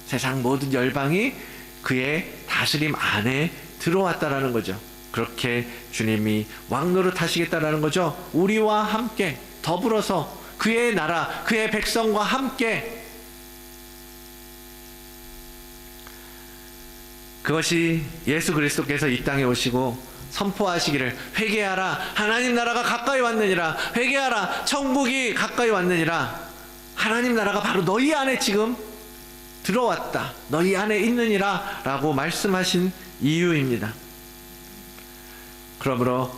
세상 모든 열방이 그의 다스림 안에 들어왔다라는 거죠. 그렇게 주님이 왕노릇 하시겠다라는 거죠. 우리와 함께 더불어서 그의 나라, 그의 백성과 함께. 그것이 예수 그리스도께서 이 땅에 오시고 선포하시기를, 회개하라, 하나님 나라가 가까이 왔느니라, 회개하라, 천국이 가까이 왔느니라, 하나님 나라가 바로 너희 안에 지금 들어왔다, 너희 안에 있느니라 라고 말씀하신 이유입니다. 그러므로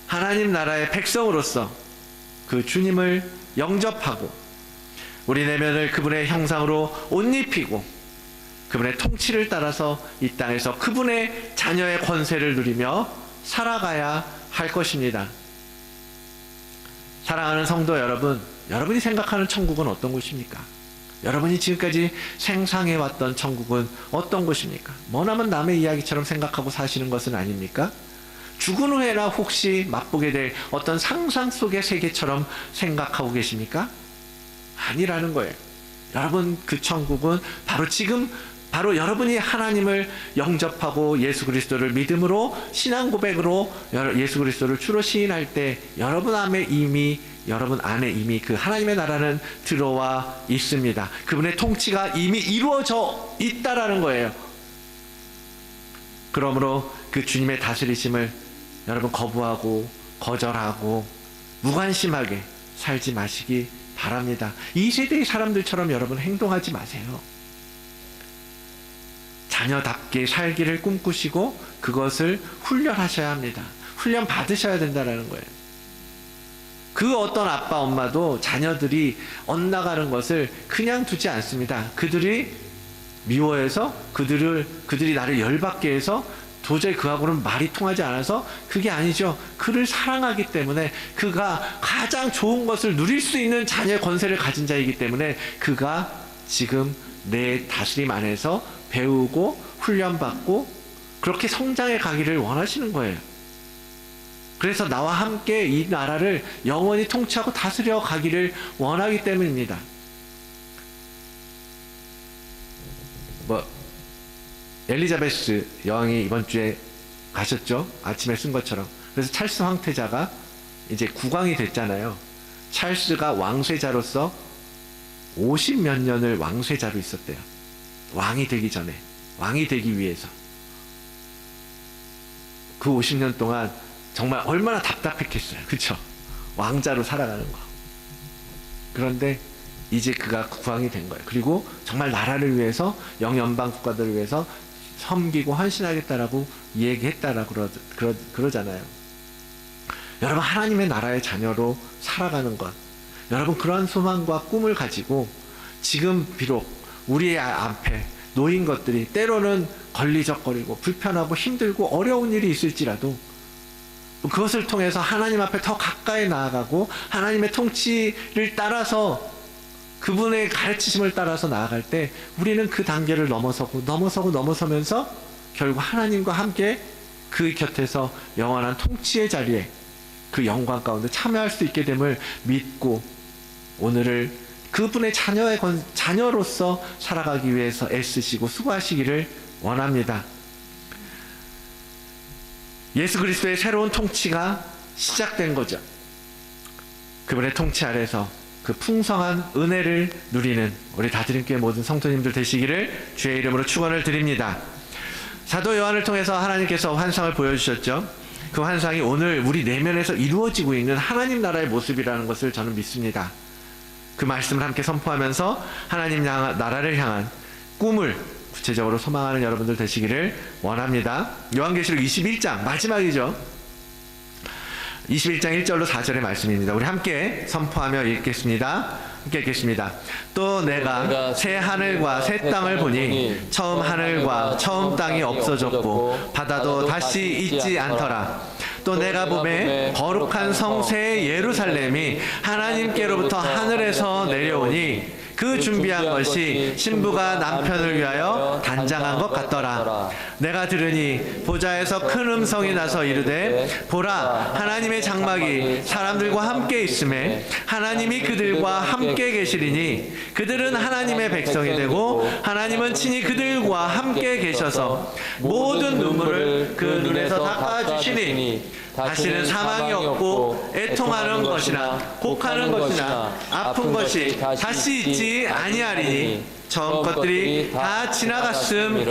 하나님 나라의 백성으로서 그 주님을 영접하고 우리 내면을 그분의 형상으로 옷 입히고 그분의 통치를 따라서 이 땅에서 그분의 자녀의 권세를 누리며 살아가야 할 것입니다. 사랑하는 성도 여러분, 여러분이 생각하는 천국은 어떤 곳입니까? 여러분이 지금까지 생상해왔던 천국은 어떤 곳입니까? 머나먼 남의 이야기처럼 생각하고 사시는 것은 아닙니까? 죽은 후에나 혹시 맛보게 될 어떤 상상 속의 세계처럼 생각하고 계십니까? 아니라는 거예요. 여러분, 그 천국은 바로 지금, 바로 여러분이 하나님을 영접하고 예수 그리스도를 믿음으로, 신앙 고백으로 예수 그리스도를 주로 시인할 때 여러분 안에 이미 그 하나님의 나라는 들어와 있습니다. 그분의 통치가 이미 이루어져 있다라는 거예요. 그러므로 그 주님의 다스리심을 여러분 거부하고 거절하고 무관심하게 살지 마시기 바랍니다. 이 세대의 사람들처럼 여러분 행동하지 마세요. 자녀답게 살기를 꿈꾸시고 그것을 훈련하셔야 합니다. 훈련 받으셔야 된다는 거예요. 그 어떤 아빠 엄마도 자녀들이 엇나가는 것을 그냥 두지 않습니다. 그들이 미워해서, 그들이 나를 열받게 해서 도저히 그하고는 말이 통하지 않아서 그게 아니죠. 그를 사랑하기 때문에, 그가 가장 좋은 것을 누릴 수 있는 자녀의 권세를 가진 자이기 때문에 그가 지금 내 다스림 안에서 배우고 훈련받고 그렇게 성장해 가기를 원하시는 거예요. 그래서 나와 함께 이 나라를 영원히 통치하고 다스려 가기를 원하기 때문입니다. 엘리자베스 여왕이 이번 주에 가셨죠? 아침에 쓴 것처럼. 그래서 찰스 황태자가 이제 국왕이 됐잖아요. 찰스가 왕세자로서 50몇 년을 왕세자로 있었대요. 왕이 되기 전에, 왕이 되기 위해서. 그 50년 동안 정말 얼마나 답답했겠어요. 그쵸? 왕자로 살아가는 거. 그런데 이제 그가 국왕이 된 거예요. 그리고 정말 나라를 위해서, 영연방 국가들을 위해서 섬기고 헌신하겠다라고 얘기했다라고 그러잖아요. 여러분, 하나님의 나라의 자녀로 살아가는 것, 여러분 그러한 소망과 꿈을 가지고 지금 비록 우리의 앞에 놓인 것들이 때로는 걸리적거리고 불편하고 힘들고 어려운 일이 있을지라도 그것을 통해서 하나님 앞에 더 가까이 나아가고 하나님의 통치를 따라서 그분의 가르치심을 따라서 나아갈 때 우리는 그 단계를 넘어서면서 결국 하나님과 함께 그 곁에서 영원한 통치의 자리에 그 영광 가운데 참여할 수 있게 됨을 믿고 오늘을 그분의 자녀로서 살아가기 위해서 애쓰시고 수고하시기를 원합니다. 예수 그리스도의 새로운 통치가 시작된 거죠. 그분의 통치 아래서 그 풍성한 은혜를 누리는 우리 다드림교회 모든 성도님들 되시기를 주의 이름으로 축원을 드립니다. 사도 요한을 통해서 하나님께서 환상을 보여주셨죠. 그 환상이 오늘 우리 내면에서 이루어지고 있는 하나님 나라의 모습이라는 것을 저는 믿습니다. 그 말씀을 함께 선포하면서 하나님 나라를 향한 꿈을 구체적으로 소망하는 여러분들 되시기를 원합니다. 요한계시록 21장 마지막이죠. 21장 1절로 4절의 말씀입니다. 우리 함께 선포하며 읽겠습니다. 함께 읽겠습니다. 또 내가 새 하늘과 새 땅을 보니 처음 하늘과 처음 땅이 없어졌고 바다도 다시 있지 않더라. 또 내가 보매 거룩한 성새 예루살렘이 하나님께로부터 하늘에서 내려오니 그 준비한 것이 신부가 남편을 위하여 단장한 것 같더라. 내가 들으니 보좌에서 큰 음성이 나서 이르되 보라, 하나님의 장막이 사람들과 함께 있음에 하나님이 그들과 함께 계시리니 그들은 하나님의 백성이 되고 하나님은 친히 그들과 함께 계셔서 모든 눈물을 그 눈에서 닦아주시니 다시는 사망이 없고 애통하는 것이나 곡하는 것이나 아픈 것이 다시 있지 아니하리니 처음 것들이 다 지나갔음.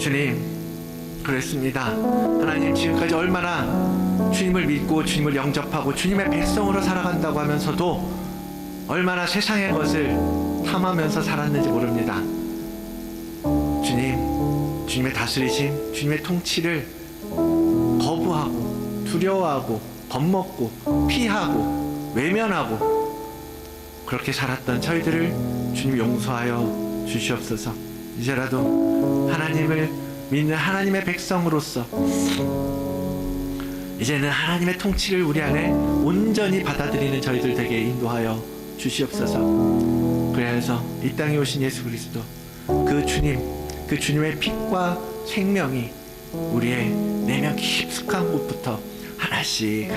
주님 그랬습니다. 하나님 지금까지 얼마나 주님을 믿고 주님을 영접하고 주님의 백성으로 살아간다고 하면서도 얼마나 세상의 것을 탐하면서 살았는지 모릅니다. 주님의 다스리심, 주님의 통치를 거부하고 두려워하고 겁먹고 피하고 외면하고 그렇게 살았던 저희들을 주님 용서하여 주시옵소서. 이제라도 하나님을 믿는 하나님의 백성으로서 이제는 하나님의 통치를 우리 안에 온전히 받아들이는 저희들 되게 인도하여 주시옵소서. 그래서 이 땅에 오신 예수 그리스도 그 주님의 빛과 생명이 우리의 내면 깊숙한 곳부터 하나씩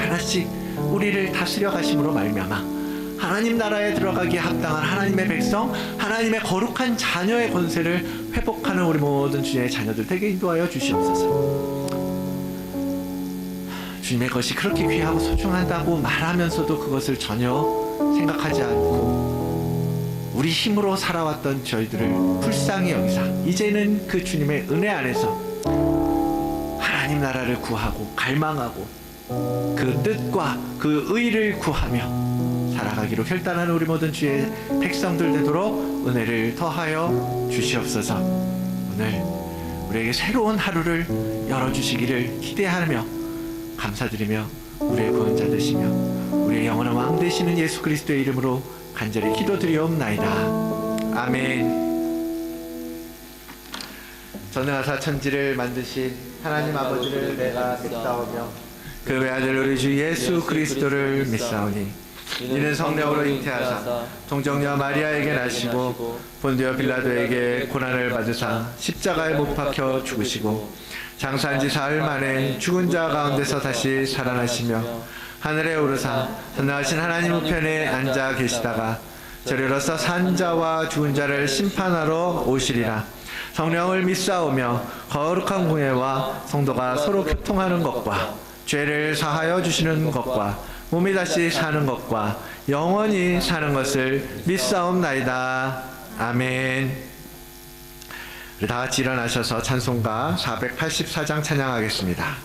우리를 다스려 가심으로 말미암아 하나님 나라에 들어가기에 합당한 하나님의 백성, 하나님의 거룩한 자녀의 권세를 회복하는 우리 모든 주님의 자녀들 되게 인도하여 주시옵소서. 주님의 것이 그렇게 귀하고 소중하다고 말하면서도 그것을 전혀 생각하지 않고 우리 힘으로 살아왔던 저희들을 불쌍히 여기사 이제는 그 주님의 은혜 안에서 하나님 나라를 구하고 갈망하고 그 뜻과 그 의를 구하며 살아가기로 결단하는 우리 모든 주의 백성들 되도록 은혜를 더하여 주시옵소서. 오늘 우리에게 새로운 하루를 열어주시기를 기대하며 감사드리며 우리의 구원자 되시며 우리의 영원한 왕 되시는 예수 그리스도의 이름으로 간절히 기도드리옵나이다. 아멘. 전능하사 천지를 만드신 하나님 아버지를 내가 믿사오며 그 외아들 우리 주 예수 그리스도를 믿사오니 이는 성령으로 잉태하사 동정녀 마리아에게 나시고 본디오 빌라도에게 고난을 받으사 십자가에 못 박혀 죽으시고 장사한 지 사흘 만에 죽은 자 가운데서 다시 살아나시며 하늘에 오르사 전능하신 하나님 우편에 앉아 계시다가 저리로서 산 자와 죽은 자를 심판하러 오시리라. 성령을 믿사오며 거룩한 공예와 성도가 서로 교통하는 것과 죄를 사하여 주시는 것과 몸이 다시 사는 것과 영원히 사는 것을 믿사옵나이다. 아멘. 우리 다 같이 일어나셔서 찬송가 484장 찬양하겠습니다.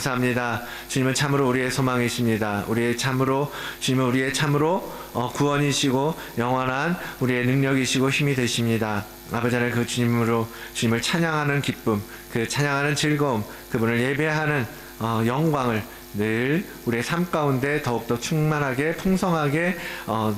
감사합니다. 주님은 참으로 우리의 소망이십니다. 주님은 우리의 참으로 구원이시고 영원한 우리의 능력이시고 힘이 되십니다. 아버지 하나님, 그 주님을 찬양하는 기쁨, 그 찬양하는 즐거움, 그분을 예배하는 영광을 늘 우리의 삶 가운데 더욱더 충만하게 풍성하게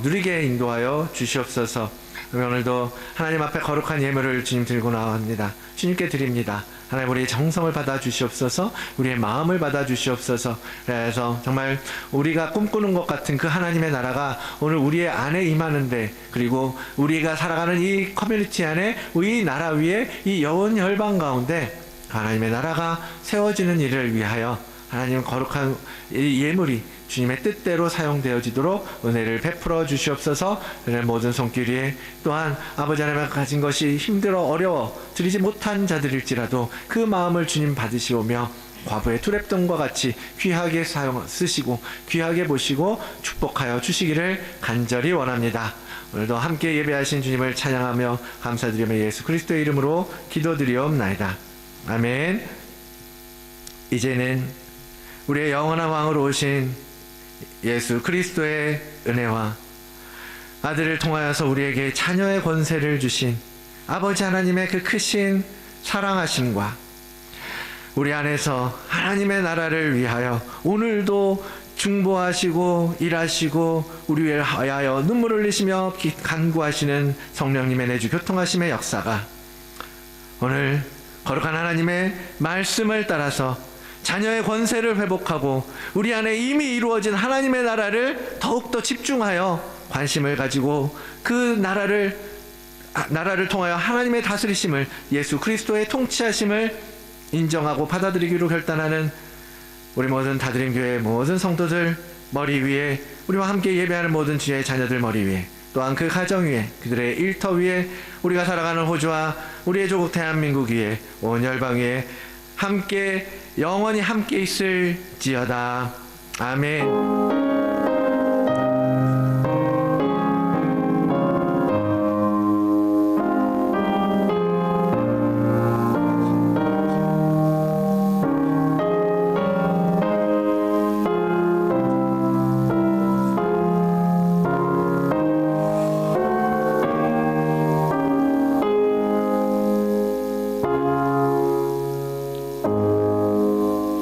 누리게 인도하여 주시옵소서. 오늘도 하나님 앞에 거룩한 예물을 주님 들고 나옵니다. 주님께 드립니다. 하나님, 우리의 정성을 받아 주시옵소서. 우리의 마음을 받아 주시옵소서. 그래서 정말 우리가 꿈꾸는 것 같은 그 하나님의 나라가 오늘 우리의 안에 임하는데, 그리고 우리가 살아가는 이 커뮤니티 안에 이 나라 위에 이 여원 열방 가운데 하나님의 나라가 세워지는 일을 위하여 하나님 거룩한 이 예물이 주님의 뜻대로 사용되어지도록 은혜를 베풀어 주시옵소서. 모든 손길 위에 또한 아버지 하나님 가진 것이 힘들어 어려워 드리지 못한 자들일지라도 그 마음을 주님 받으시오며 과부의 투랩돈과 같이 귀하게 쓰시고 귀하게 보시고 축복하여 주시기를 간절히 원합니다. 오늘도 함께 예배하신 주님을 찬양하며 감사드리며 예수 그리스도의 이름으로 기도드리옵나이다. 아멘. 이제는 우리의 영원한 왕으로 오신 예수 그리스도의 은혜와 아들을 통하여서 우리에게 자녀의 권세를 주신 아버지 하나님의 그 크신 사랑하심과 우리 안에서 하나님의 나라를 위하여 오늘도 중보하시고 일하시고 우리 위하여 눈물을 흘리시며 간구하시는 성령님의 내주 교통하심의 역사가 오늘 거룩한 하나님의 말씀을 따라서 자녀의 권세를 회복하고 우리 안에 이미 이루어진 하나님의 나라를 더욱더 집중하여 관심을 가지고 그 나라를 통하여 하나님의 다스리심을, 예수 그리스도의 통치하심을 인정하고 받아들이기로 결단하는 우리 모든 다드림교회 모든 성도들 머리 위에, 우리와 함께 예배하는 모든 주의 자녀들 머리 위에, 또한 그 가정 위에, 그들의 일터 위에, 우리가 살아가는 호주와 우리의 조국 대한민국 위에, 온 열방 위에 함께 영원히 함께 있을지어다. 아멘.